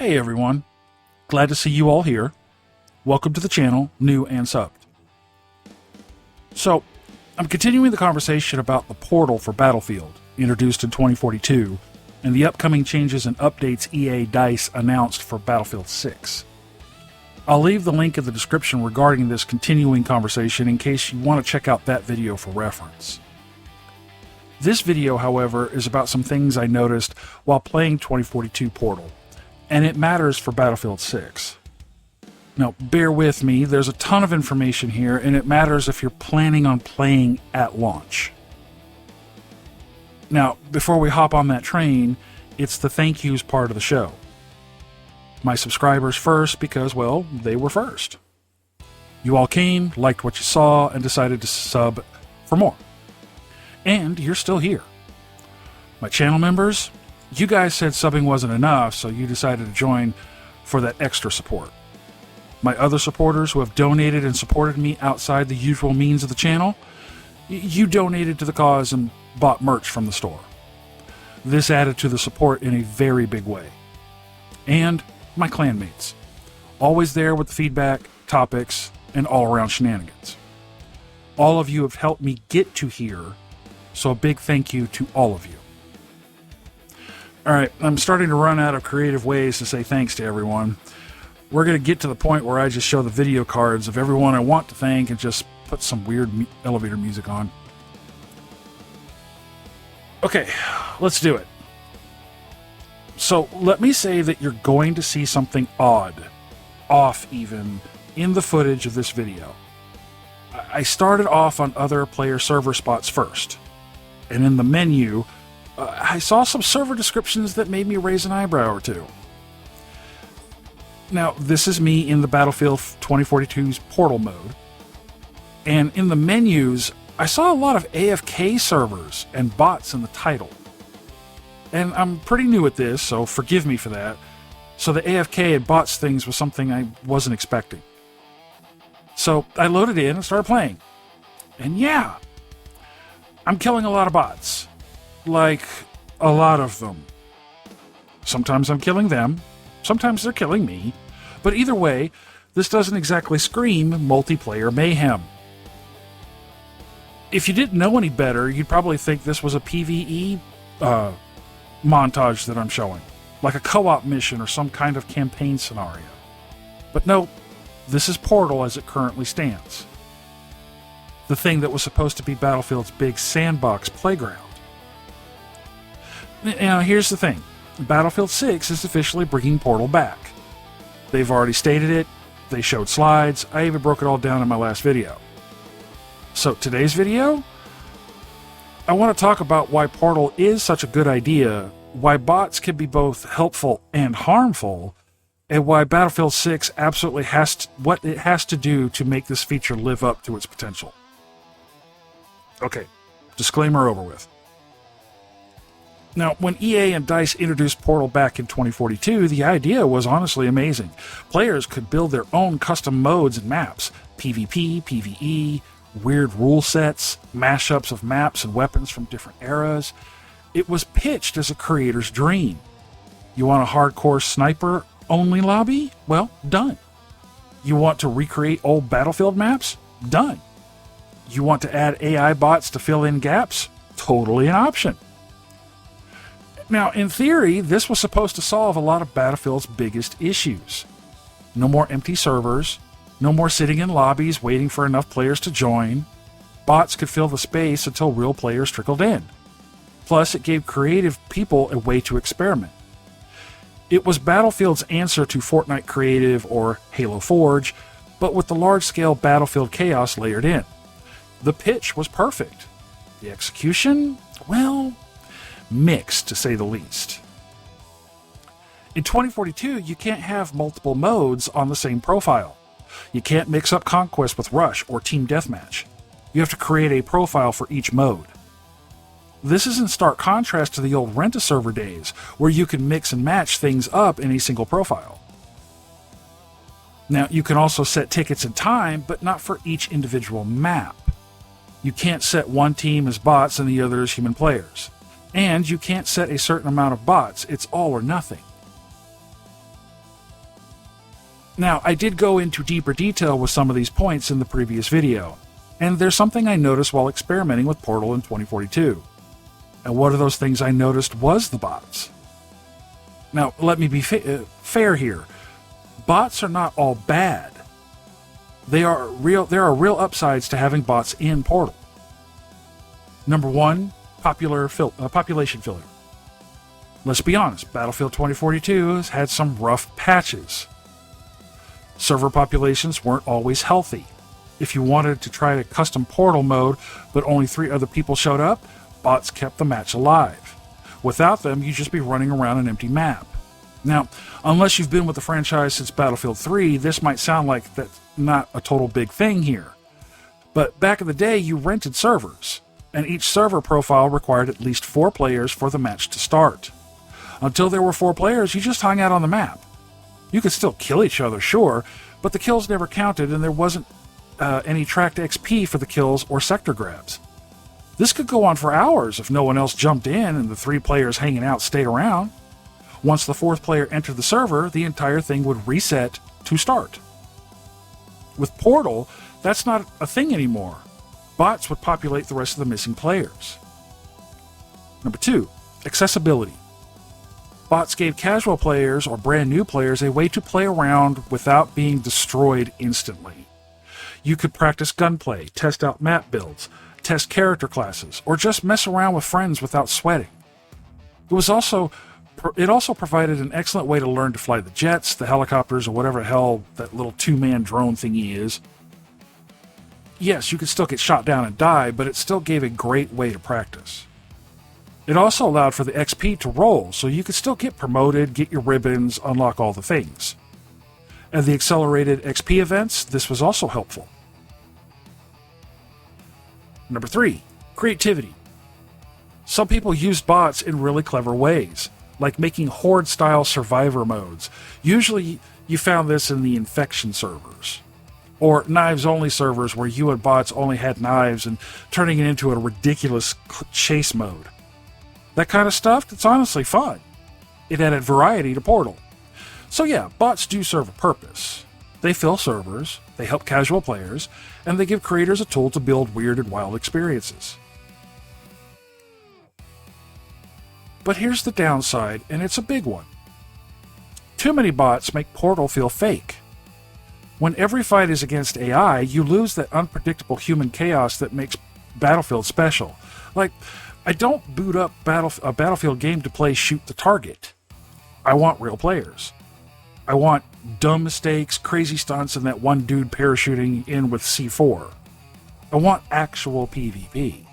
Hey everyone, glad to see you all here. Welcome to the channel, new and subbed. So, I'm continuing the conversation about the portal for Battlefield, introduced in 2042, and the upcoming changes and updates EA DICE announced for Battlefield 6. I'll leave the link in the description regarding this continuing conversation in case you want to check out that video for reference. This video, however, is about some things I noticed while playing 2042 Portal, and it matters for Battlefield 6. Now, bear with me, there's a ton of information here, and it matters if you're planning on playing at launch. Now, before we hop on that train, it's the thank yous part of the show. My subscribers first because, well, they were first. You all came, liked what you saw, and decided to sub for more. And you're still here. My channel members, you guys said subbing wasn't enough, so you decided to join for that extra support. My other supporters who have donated and supported me outside the usual means of the channel, you donated to the cause and bought merch from the store. This added to the support in a very big way. And my clanmates, always there with the feedback, topics, and all-around shenanigans. All of you have helped me get to here, so a big thank you to all of you. Alright, I'm starting to run out of creative ways to say thanks to everyone. We're going to get to the point where I just show the video cards of everyone I want to thank and just put some weird elevator music on. Okay, let's do it. So let me say that you're going to see something odd, off even, in the footage of this video. I started off on other player server spots first, and in the menu, I saw some server descriptions that made me raise an eyebrow or two. Now, this is me in the Battlefield 2042's Portal mode, and in the menus, I saw a lot of AFK servers and bots in the title. And I'm pretty new at this, so forgive me for that. So the AFK and bots things was something I wasn't expecting. So I loaded in and started playing. And yeah, I'm killing a lot of bots. Like, a lot of them. Sometimes I'm killing them, sometimes they're killing me. But either way, this doesn't exactly scream multiplayer mayhem. If you didn't know any better, you'd probably think this was a PvE montage that I'm showing, like a co-op mission or some kind of campaign scenario. But no, this is Portal as it currently stands. The thing that was supposed to be Battlefield's big sandbox playground. Now, here's the thing. Battlefield 6 is officially bringing Portal back. They've already stated it, they showed slides, I even broke it all down in my last video. So today's video, I want to talk about why Portal is such a good idea, why bots can be both helpful and harmful, and why Battlefield 6 absolutely what it has to do to make this feature live up to its potential. Okay, disclaimer over with. Now, when EA and DICE introduced Portal back in 2042, the idea was honestly amazing. Players could build their own custom modes and maps, PvP, PvE, weird rule sets, mashups of maps and weapons from different eras. It was pitched as a creator's dream. You want a hardcore sniper-only lobby? Well, done. You want to recreate old Battlefield maps? Done. You want to add AI bots to fill in gaps? Totally an option. Now, in theory, this was supposed to solve a lot of Battlefield's biggest issues. No more empty servers, no more sitting in lobbies waiting for enough players to join. Bots could fill the space until real players trickled in. Plus, it gave creative people a way to experiment. It was Battlefield's answer to Fortnite Creative or Halo Forge, but with the large-scale Battlefield chaos layered in. The pitch was perfect. The execution, well, mixed to say the least. In 2042, you can't have multiple modes on the same profile. You can't mix up Conquest with Rush or Team Deathmatch. You have to create a profile for each mode. This is in stark contrast to the old rent-a-server days, where you can mix and match things up in a single profile. Now, you can also set tickets and time, but not for each individual map. You can't set one team as bots and the other as human players. And you can't set a certain amount of bots, it's all or nothing. Now, I did go into deeper detail with some of these points in the previous video, and there's something I noticed while experimenting with Portal in 2042. And one of those things I noticed was the bots. Now, let me be fair here. Bots are not all bad. There are real upsides to having bots in Portal. Number one, population filler. Let's be honest, Battlefield 2042 has had some rough patches. Server populations weren't always healthy. If you wanted to try a custom Portal mode, but only 3 other people showed up, bots kept the match alive. Without them, you'd just be running around an empty map. Now, unless you've been with the franchise since Battlefield 3, this might sound like that's not a total big thing here. But back in the day, you rented servers, and each server profile required at least 4 players for the match to start. Until there were 4 players, you just hung out on the map. You could still kill each other, sure, but the kills never counted, and there wasn't any tracked XP for the kills or sector grabs. This could go on for hours if no one else jumped in and the 3 players hanging out stayed around. Once the 4th player entered the server, the entire thing would reset to start. With Portal, that's not a thing anymore. Bots would populate the rest of the missing players. Number 2, accessibility. Bots gave casual players or brand new players a way to play around without being destroyed instantly. You could practice gunplay, test out map builds, test character classes, or just mess around with friends without sweating. It also provided an excellent way to learn to fly the jets, the helicopters, or whatever the hell that little 2-man drone thingy is. Yes, you could still get shot down and die, but it still gave a great way to practice. It also allowed for the XP to roll, so you could still get promoted, get your ribbons, unlock all the things. And the accelerated XP events, this was also helpful. Number 3, creativity. Some people used bots in really clever ways, like making horde-style survivor modes. Usually, you found this in the infection servers. Or knives-only servers where you and bots only had knives and turning it into a ridiculous chase mode. That kind of stuff, it's honestly fun. It added variety to Portal. So yeah, bots do serve a purpose. They fill servers, they help casual players, and they give creators a tool to build weird and wild experiences. But here's the downside, and it's a big one. Too many bots make Portal feel fake. When every fight is against AI, you lose that unpredictable human chaos that makes Battlefield special. Like, I don't boot up a Battlefield game to play shoot the target. I want real players. I want dumb mistakes, crazy stunts, and that one dude parachuting in with C4. I want actual PvP.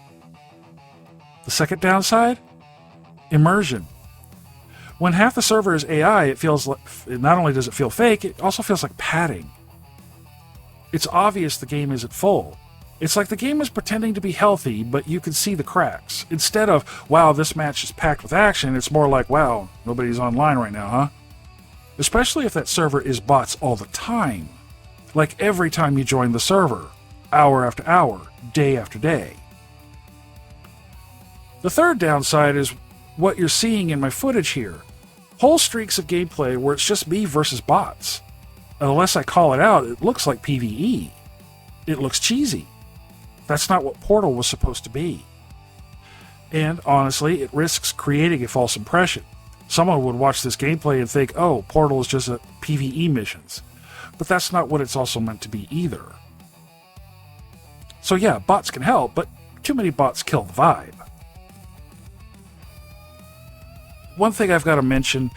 The second downside? Immersion. When half the server is AI, it feels like, not only does it feel fake, it also feels like padding. It's obvious the game isn't full. It's like the game is pretending to be healthy, but you can see the cracks. Instead of, wow, this match is packed with action, it's more like, wow, nobody's online right now, huh? Especially if that server is bots all the time. Like every time you join the server, hour after hour, day after day. The third downside is what you're seeing in my footage here. Whole streaks of gameplay where it's just me versus bots. And unless I call it out, it looks like PvE. It looks cheesy. That's not what Portal was supposed to be. And honestly, it risks creating a false impression. Someone would watch this gameplay and think, oh, Portal is just a PvE missions. But that's not what it's also meant to be either. So yeah, bots can help, but too many bots kill the vibe. One thing I've got to mention,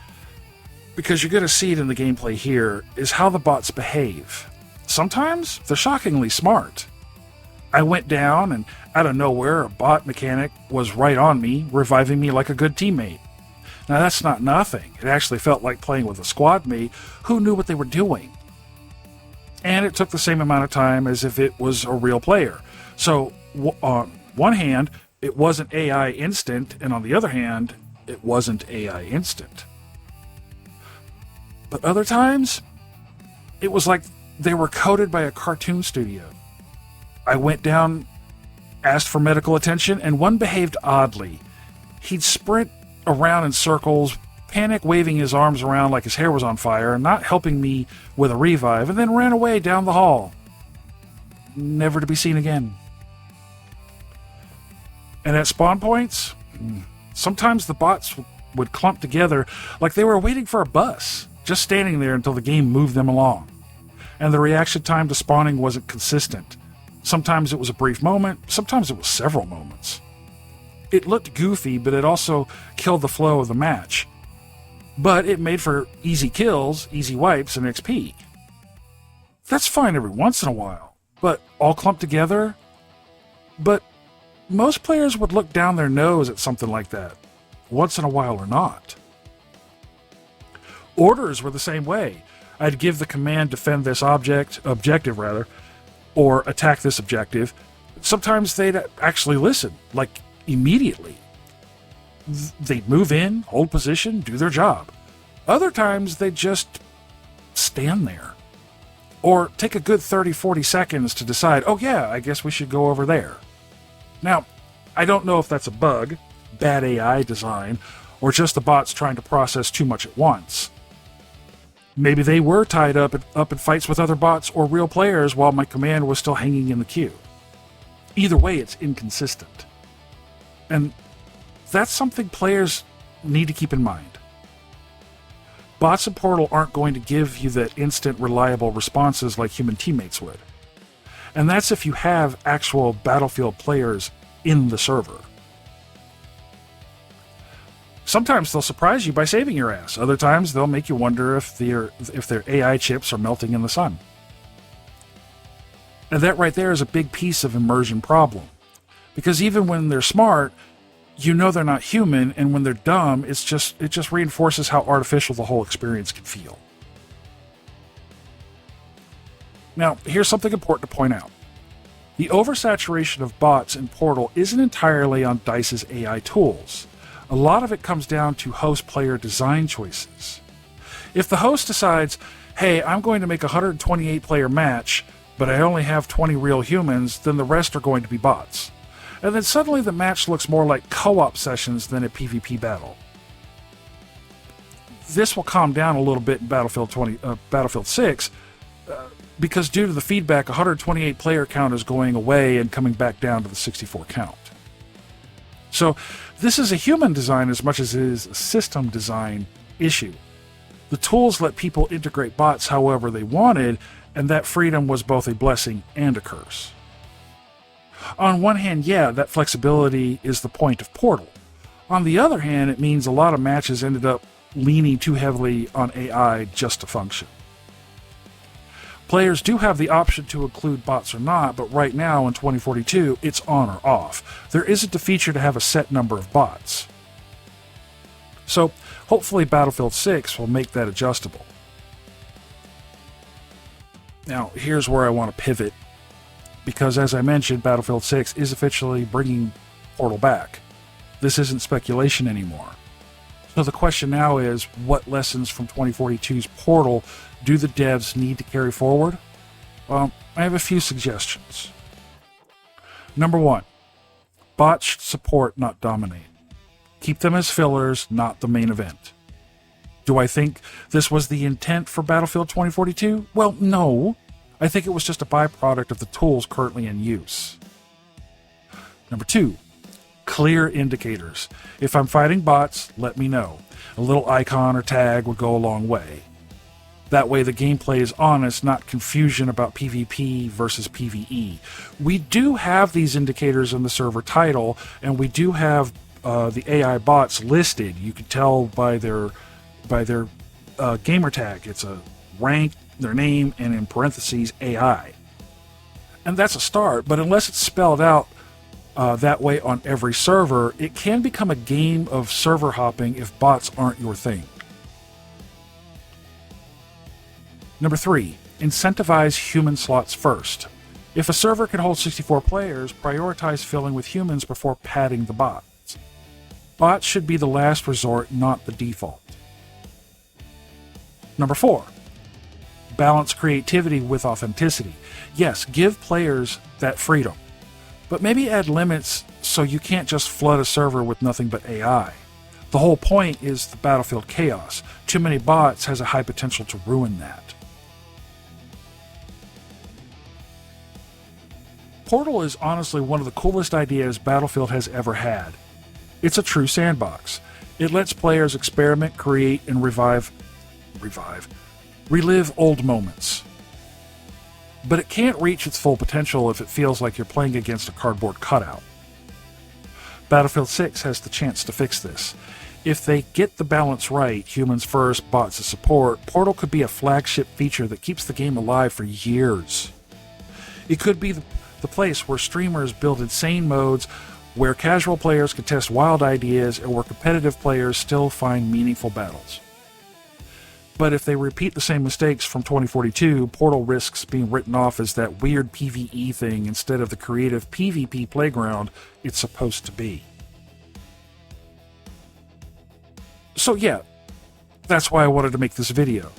because you're going to see it in the gameplay here, is how the bots behave. Sometimes they're shockingly smart. I went down, and out of nowhere, a bot mechanic was right on me, reviving me like a good teammate. Now, that's not nothing. It actually felt like playing with a squad mate who knew what they were doing. And it took the same amount of time as if it was a real player. So, on one hand, it wasn't AI instant, and on the other hand, it wasn't AI instant. But other times, it was like they were coded by a cartoon studio. I went down, asked for medical attention, and one behaved oddly. He'd sprint around in circles, panic waving his arms around like his hair was on fire, not helping me with a revive, and then ran away down the hall. Never to be seen again. And at spawn points, sometimes the bots would clump together like they were waiting for a bus, just standing there until the game moved them along. And the reaction time to spawning wasn't consistent. Sometimes it was a brief moment, sometimes it was several moments. It looked goofy, but it also killed the flow of the match. But it made for easy kills, easy wipes, and XP. That's fine every once in a while, but all clumped together? But most players would look down their nose at something like that, once in a while or not. Orders were the same way. I'd give the command defend this objective, or attack this objective. Sometimes they'd actually listen, like immediately. They'd move in, hold position, do their job. Other times they'd just stand there. Or take a good 30-40 seconds to decide, oh yeah, I guess we should go over there. Now, I don't know if that's a bug, bad AI design, or just the bots trying to process too much at once. Maybe they were tied up in fights with other bots or real players while my command was still hanging in the queue. Either way, it's inconsistent. And that's something players need to keep in mind. Bots in Portal aren't going to give you that instant, reliable responses like human teammates would. And that's if you have actual Battlefield players in the server. Sometimes they'll surprise you by saving your ass. Other times they'll make you wonder if their AI chips are melting in the sun. And that right there is a big piece of immersion problem. Because even when they're smart, you know they're not human, and when they're dumb, it just reinforces how artificial the whole experience can feel. Now, here's something important to point out. The oversaturation of bots in Portal isn't entirely on DICE's AI tools. A lot of it comes down to host player design choices. If the host decides, hey, I'm going to make a 128 player match, but I only have 20 real humans, then the rest are going to be bots. And then suddenly the match looks more like co-op sessions than a PvP battle. This will calm down a little bit in Battlefield 6, because due to the feedback, 128 player count is going away and coming back down to the 64 count. So this is a human design as much as it is a system design issue. The tools let people integrate bots however they wanted, and that freedom was both a blessing and a curse. On one hand, yeah, that flexibility is the point of Portal. On the other hand, it means a lot of matches ended up leaning too heavily on AI just to function. Players do have the option to include bots or not, but right now in 2042, it's on or off. There isn't a feature to have a set number of bots. So, hopefully Battlefield 6 will make that adjustable. Now, here's where I want to pivot, because as I mentioned, Battlefield 6 is officially bringing Portal back. This isn't speculation anymore. So the question now is, what lessons from 2042's Portal do the devs need to carry forward? Well, I have a few suggestions. Number 1, bots should support, not dominate. Keep them as fillers, not the main event. Do I think this was the intent for Battlefield 2042? Well, no. I think it was just a byproduct of the tools currently in use. Number 2, clear indicators. If I'm fighting bots, let me know. A little icon or tag would go a long way. That way the gameplay is honest, not confusion about PvP versus PvE. We do have these indicators in the server title, and we do have the AI bots listed. You can tell by their gamer tag. It's a rank, their name, and in parentheses AI. And that's a start, but unless it's spelled out that way on every server, it can become a game of server hopping if bots aren't your thing. Number 3, incentivize human slots first. If a server can hold 64 players, prioritize filling with humans before padding the bots. Bots should be the last resort, not the default. Number 4, balance creativity with authenticity. Yes, give players that freedom, but maybe add limits so you can't just flood a server with nothing but AI. The whole point is the battlefield chaos. Too many bots has a high potential to ruin that. Portal is honestly one of the coolest ideas Battlefield has ever had. It's a true sandbox. It lets players experiment, create, and relive old moments. But it can't reach its full potential if it feels like you're playing against a cardboard cutout. Battlefield 6 has the chance to fix this. If they get the balance right, humans first, bots as support, Portal could be a flagship feature that keeps the game alive for years. It could be the place where streamers build insane modes, where casual players can test wild ideas, and where competitive players still find meaningful battles. But if they repeat the same mistakes from 2042, Portal risks being written off as that weird PvE thing instead of the creative PvP playground it's supposed to be. So yeah, that's why I wanted to make this video.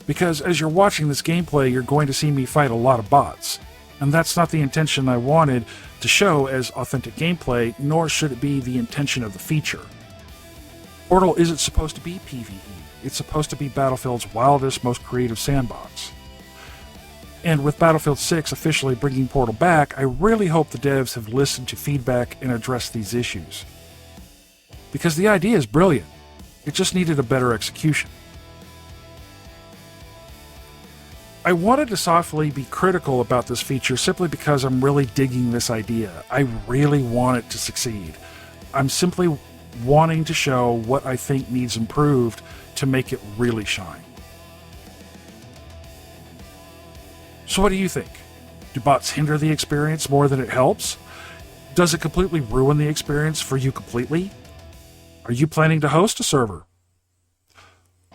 Because as you're watching this gameplay, you're going to see me fight a lot of bots. And that's not the intention I wanted to show as authentic gameplay, nor should it be the intention of the feature. Portal isn't supposed to be PvE. It's supposed to be Battlefield's wildest, most creative sandbox. And with Battlefield 6 officially bringing Portal back, I really hope the devs have listened to feedback and addressed these issues. Because the idea is brilliant. It just needed a better execution. I wanted to softly be critical about this feature simply because I'm really digging this idea. I really want it to succeed. I'm simply wanting to show what I think needs improved to make it really shine. So what do you think? Do bots hinder the experience more than it helps? Does it completely ruin the experience for you completely? Are you planning to host a server?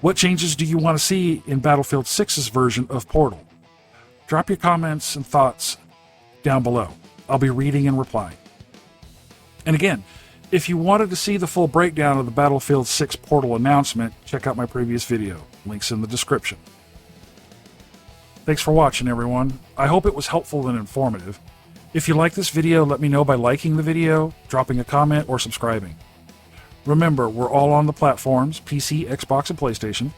What changes do you want to see in Battlefield 6's version of Portal? Drop your comments and thoughts down below. I'll be reading and replying. And again, if you wanted to see the full breakdown of the Battlefield 6 Portal announcement, check out my previous video. Links in the description. Thanks for watching, everyone. I hope it was helpful and informative. If you like this video, let me know by liking the video, dropping a comment, or subscribing. Remember, we're all on the platforms, PC, Xbox, and PlayStation.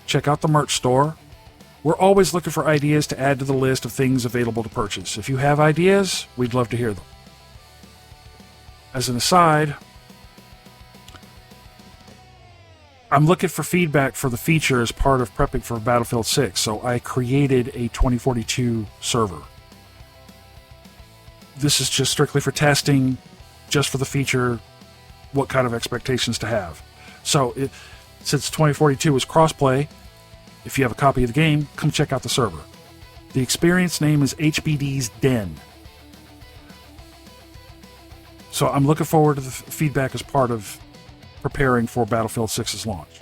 Check out the merch store. We're always looking for ideas to add to the list of things available to purchase. If you have ideas, we'd love to hear them. As an aside, I'm looking for feedback for the feature as part of prepping for Battlefield 6, so I created a 2042 server. This is just strictly for testing, just for the feature, what kind of expectations to have. So, since 2042 is crossplay, if you have a copy of the game, come check out the server. The experience name is HBD's Den. So I'm looking forward to the feedback as part of preparing for Battlefield 6's launch.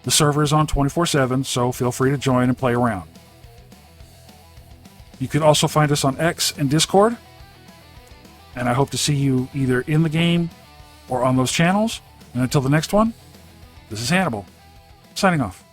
The server is on 24/7, so feel free to join and play around. You can also find us on X and Discord, and I hope to see you either in the game or on those channels. And until the next one, this is Hannibal, signing off.